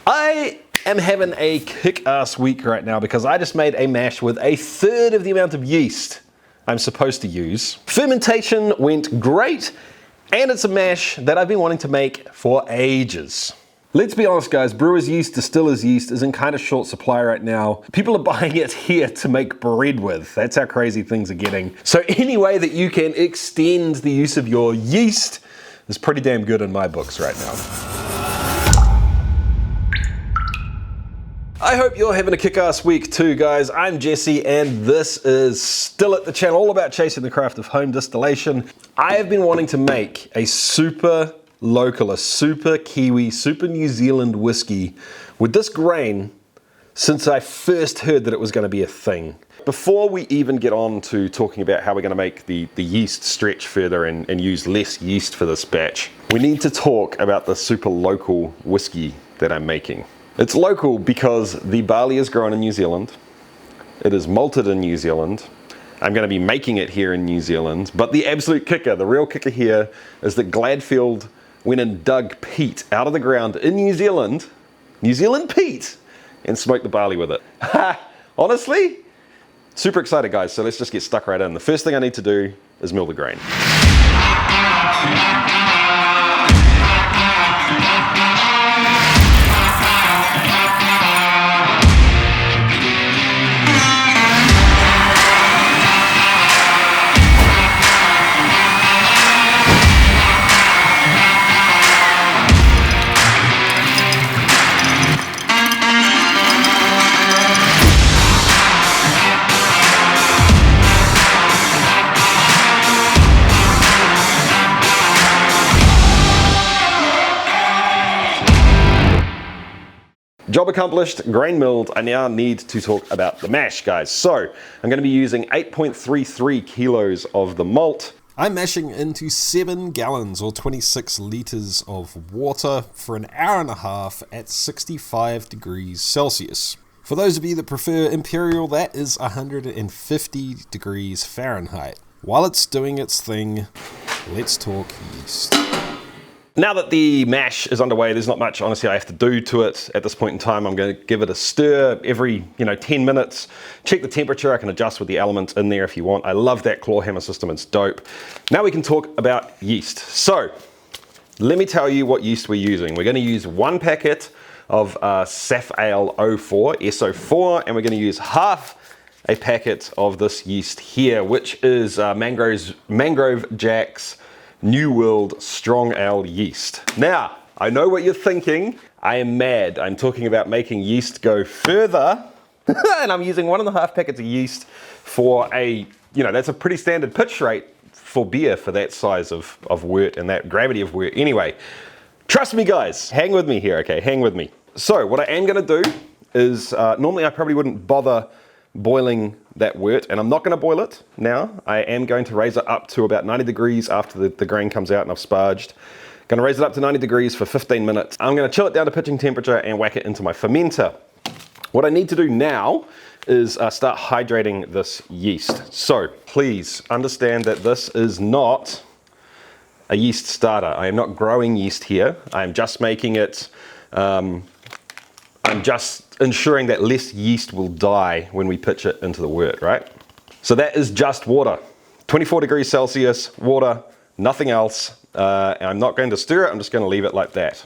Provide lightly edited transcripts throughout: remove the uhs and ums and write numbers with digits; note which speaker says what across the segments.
Speaker 1: I am having a kick-ass week right now because I just made a mash with a third of the amount of yeast I'm supposed to use. Fermentation went great, and it's a mash that I've been wanting to make for ages. Let's be honest guys, brewer's yeast, distiller's yeast is in kind of short supply right now. People are buying it here to make bread with. That's how crazy things are getting. So any way that you can extend the use of your yeast is pretty damn good in my books right now. I hope you're having a kick-ass week too, guys. I'm Jesse, and this is Still at the Channel, all about chasing the craft of home distillation. I have been wanting to make a super local, a super Kiwi, super New Zealand whiskey with this grain since I first heard that it was going to be a thing. Before we even get on to talking about how we're going to make the yeast stretch further and use less yeast for this batch, we need to talk about the super local whiskey that I'm making. It's local because the barley is grown in New Zealand, it is malted in New Zealand, I'm going to be making it here in New Zealand, but the absolute kicker, the real kicker here, is that Gladfield went and dug peat out of the ground in New Zealand peat, and smoked the barley with it. Honestly, super excited guys, so let's just get stuck right in. The first thing I need to do is mill the grain. Job accomplished, grain milled. I now need to talk about the mash, guys. So I'm going to be using 8.33 kilos of the malt. I'm mashing into 7 gallons or 26 liters of water for an hour and a half at 65 degrees Celsius. For those of you that prefer imperial, that is 150 degrees Fahrenheit. While it's doing its thing, let's talk yeast. Now that the mash is underway, there's not much honestly I have to do to it at this point in time. I'm going to give it a stir every 10 minutes. Check the temperature. I can adjust with the elements in there if you want. I love that claw hammer system, it's dope. Now we can talk about yeast. So let me tell you what yeast we're using. We're going to use 1 packet of Safale S-04, and we're going to use half a packet of this yeast here, which is Mangrove Jacks New World Strong Ale yeast. Now, I know what you're thinking. I am mad. I'm talking about making yeast go further, and I'm using 1.5 packets of yeast for that's a pretty standard pitch rate for beer for that size of wort and that gravity of wort. Anyway, trust me guys, hang with me here, okay? Hang with me. So what I am gonna do is, normally I probably wouldn't bother boiling that wort, and I'm not going to boil it now. I am going to raise it up to about 90 degrees after the grain comes out and I've sparged. Going to raise it up to 90 degrees for 15 minutes. I'm going to chill it down to pitching temperature and whack it into my fermenter. What I need to do now is start hydrating this yeast. So please understand that this is not a yeast starter. I am not growing yeast here. I am just making it, I'm just ensuring that less yeast will die when we pitch it into the wort, right? So that is just water. 24 degrees Celsius, water, nothing else. I'm not going to stir it, I'm just going to leave it like that.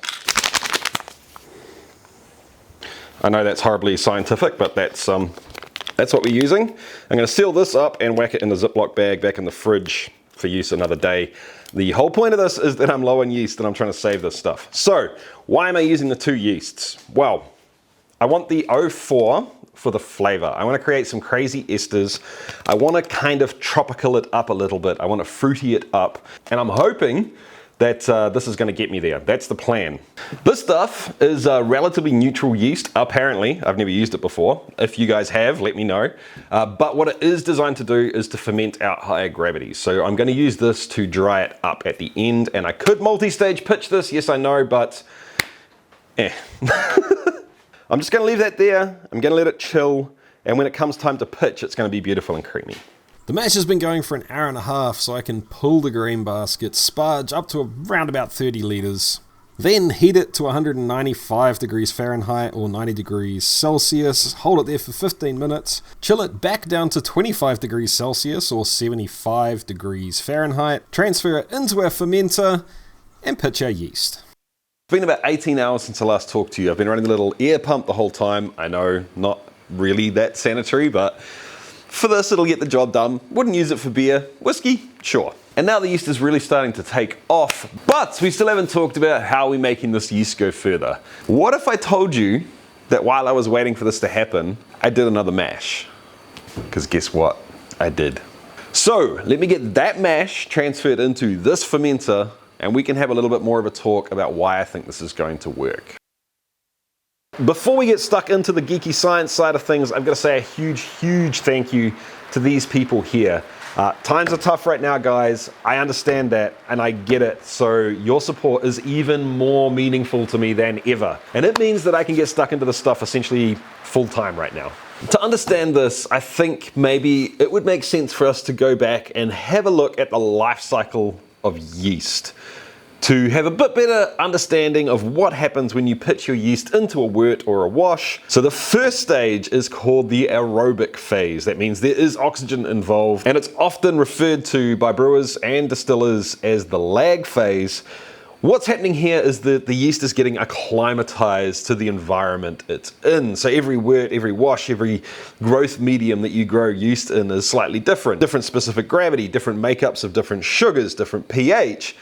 Speaker 1: I know that's horribly scientific, but that's what we're using. I'm going to seal this up and whack it in a Ziploc bag back in the fridge for use another day. The whole point of this is that I'm low on yeast and I'm trying to save this stuff. So why am I using the 2 yeasts? Well, I want the 04 for the flavor. I want to create some crazy esters. I want to kind of tropical it up a little bit. I want to fruity it up. And I'm hoping that this is going to get me there. That's the plan. This stuff is a relatively neutral yeast, apparently. I've never used it before. If you guys have, let me know. But what it is designed to do is to ferment out higher gravities. So I'm going to use this to dry it up at the end. And I could multi-stage pitch this, yes I know, but I'm just going to leave that there. I'm going to let it chill, and when it comes time to pitch, it's going to be beautiful and creamy. The mash has been going for an hour and a half, so I can pull the grain basket, sparge up to around about 30 litres, Then heat it to 195 degrees Fahrenheit or 90 degrees Celsius, hold it there for 15 minutes, chill it back down to 25 degrees Celsius or 75 degrees Fahrenheit, transfer it into our fermenter, and pitch our yeast. It's been about 18 hours since I last talked to you. I've been running a little air pump the whole time. I know, not really that sanitary, but for this it'll get the job done. Wouldn't use it for beer. Whiskey? Sure. And now the yeast is really starting to take off, but we still haven't talked about how we're making this yeast go further. What if I told you that while I was waiting for this to happen, I did another mash? Because guess what? I did. So let me get that mash transferred into this fermenter, and we can have a little bit more of a talk about why I think this is going to work. Before we get stuck into the geeky science side of things, I've got to say a huge thank you to these people here. Times are tough right now, guys. I understand that and I get it. So your support is even more meaningful to me than ever. And it means that I can get stuck into this stuff essentially full time right now. To understand this, I think maybe it would make sense for us to go back and have a look at the life cycle of yeast, to have a bit better understanding of what happens when you pitch your yeast into a wort or a wash. So the first stage is called the aerobic phase. That means there is oxygen involved, and it's often referred to by brewers and distillers as the lag phase. What's happening here is that the yeast is getting acclimatized to the environment it's in. So every wort, every wash, every growth medium that you grow yeast in is slightly different. Different specific gravity, different makeups of different sugars, different pH.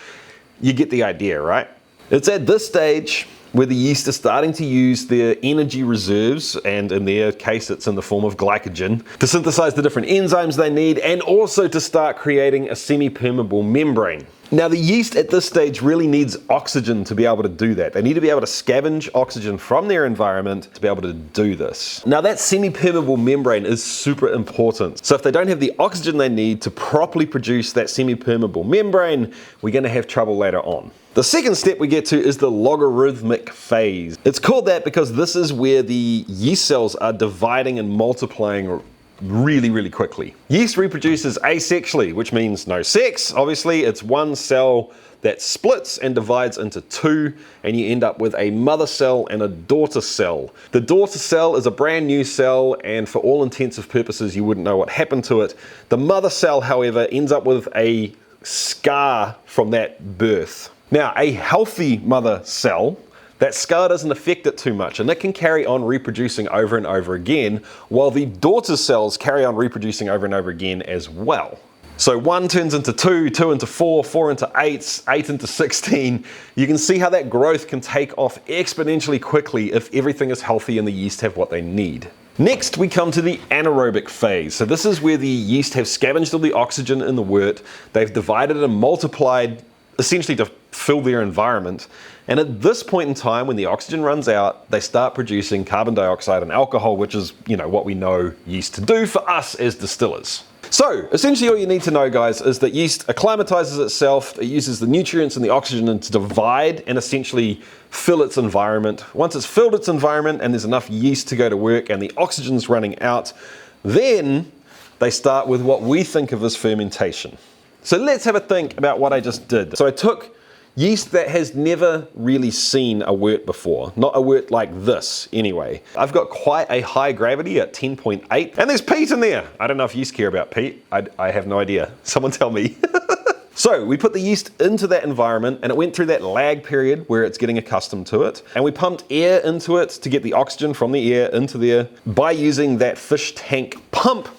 Speaker 1: You get the idea, right? It's at this stage where the yeast is starting to use their energy reserves, and in their case it's in the form of glycogen, to synthesize the different enzymes they need and also to start creating a semi-permeable membrane. Now the yeast at this stage really needs oxygen to be able to do that. They need to be able to scavenge oxygen from their environment to be able to do this. Now that semi-permeable membrane is super important. So if they don't have the oxygen they need to properly produce that semi-permeable membrane, we're going to have trouble later on. The second step we get to is the logarithmic phase. It's called that because this is where the yeast cells are dividing and multiplying really quickly. Yeast reproduces asexually, which means no sex. Obviously, it's one cell that splits and divides into two, and you end up with a mother cell and a daughter cell. The daughter cell is a brand new cell, and for all intents and purposes, you wouldn't know what happened to it. The mother cell, however, ends up with a scar from that birth. Now, a healthy mother cell, that scar doesn't affect it too much, and it can carry on reproducing over and over again, while the daughter cells carry on reproducing over and over again as well. So 1 turns into 2, 2 into 4, 4 into 8, 8 into 16. You can see how that growth can take off exponentially quickly if everything is healthy and the yeast have what they need. Next, we come to the anaerobic phase. So this is where the yeast have scavenged all the oxygen in the wort, they've divided and multiplied essentially to fill their environment. And at this point in time, when the oxygen runs out, they start producing carbon dioxide and alcohol, which is, what we know yeast to do for us as distillers. So essentially all you need to know, guys, is that yeast acclimatizes itself. It uses the nutrients and the oxygen to divide and essentially fill its environment. Once it's filled its environment and there's enough yeast to go to work and the oxygen's running out, then they start with what we think of as fermentation. So let's have a think about what I just did. So I took yeast that has never really seen a wort before, not a wort like this anyway. I've got quite a high gravity at 10.8, and there's peat in there. I don't know if yeast care about peat. I have no idea. Someone tell me. So we put the yeast into that environment, and it went through that lag period where it's getting accustomed to it, and we pumped air into it to get the oxygen from the air into there by using that fish tank pump,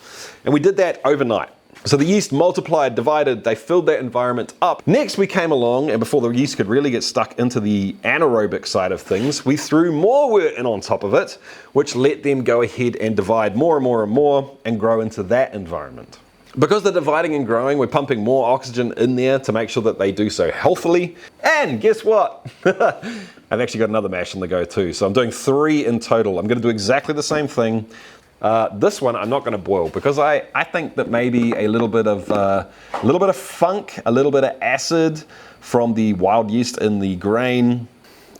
Speaker 1: and we did that overnight. So the yeast multiplied, divided, they filled that environment up. Next we came along, and before the yeast could really get stuck into the anaerobic side of things, we threw more wort in on top of it, which let them go ahead and divide more and more and more and grow into that environment. Because they're dividing and growing, we're pumping more oxygen in there to make sure that they do so healthily. And guess what? I've actually got another mash on the go too. So I'm doing 3 in total. I'm going to do exactly the same thing. This one I'm not going to boil because I think that maybe a little bit of funk, a little bit of acid from the wild yeast in the grain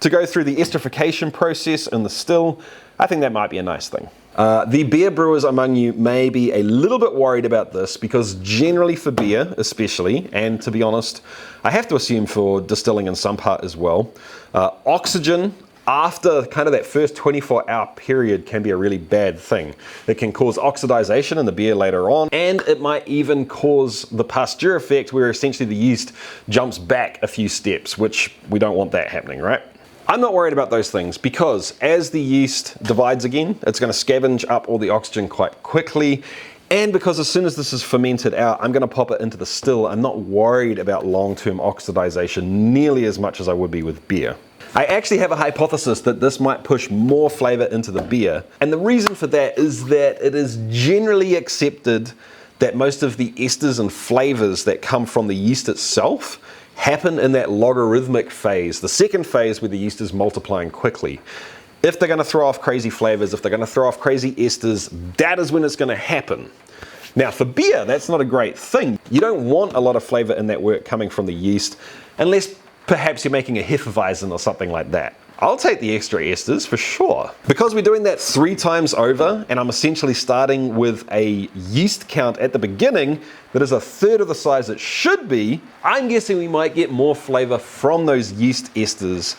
Speaker 1: to go through the esterification process in the still. I think that might be a nice thing. The beer brewers among you may be a little bit worried about this because generally for beer especially, and to be honest, I have to assume for distilling in some part as well, oxygen after kind of that first 24-hour period can be a really bad thing. It can cause oxidization in the beer later on, and it might even cause the pasteur effect where essentially the yeast jumps back a few steps, which we don't want that happening, right? I'm not worried about those things because as the yeast divides again, it's going to scavenge up all the oxygen quite quickly. And because as soon as this is fermented out, I'm going to pop it into the still. I'm not worried about long-term oxidization nearly as much as I would be with beer. I actually have a hypothesis that this might push more flavor into the beer. And the reason for that is that it is generally accepted that most of the esters and flavors that come from the yeast itself happen in that logarithmic phase, the second phase where the yeast is multiplying quickly. If they're going to throw off crazy flavors, if they're going to throw off crazy esters, that is when it's going to happen. Now for beer, that's not a great thing. You don't want a lot of flavor in that work coming from the yeast, unless perhaps you're making a Hefeweizen or something like that. I'll take the extra esters for sure. Because we're doing that 3 times over, and I'm essentially starting with a yeast count at the beginning that is a third of the size it should be, I'm guessing we might get more flavor from those yeast esters.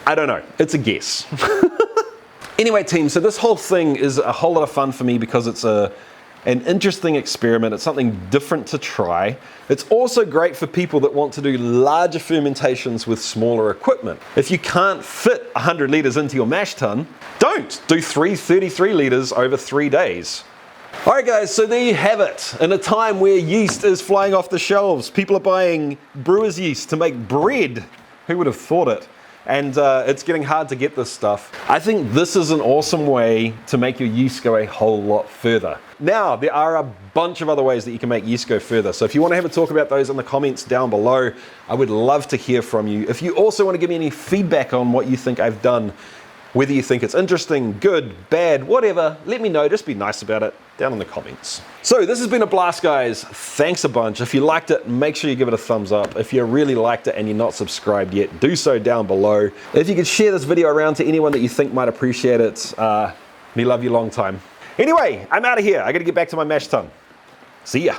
Speaker 1: I don't know, it's a guess. Anyway team, so this whole thing is a whole lot of fun for me because it's an interesting experiment. It's something different to try. It's also great for people that want to do larger fermentations with smaller equipment. If you can't fit 100 liters into your mash tun, don't. Do 33 liters over 3 days. All right guys, so there you have it. In a time where yeast is flying off the shelves, people are buying brewer's yeast to make bread. Who would have thought it? And it's getting hard to get this stuff. I think this is an awesome way to make your yeast go a whole lot further. Now, there are a bunch of other ways that you can make yeast go further. So if you want to have a talk about those in the comments down below, I would love to hear from you. If you also want to give me any feedback on what you think I've done, whether you think it's interesting, good, bad, whatever, let me know. Just be nice about it down in the comments. So this has been a blast, guys. Thanks a bunch. If you liked it, make sure you give it a thumbs up. If you really liked it and you're not subscribed yet, do so down below. If you could share this video around to anyone that you think might appreciate it, me love you long time. Anyway, I'm out of here. I gotta get back to my mash tun. See ya.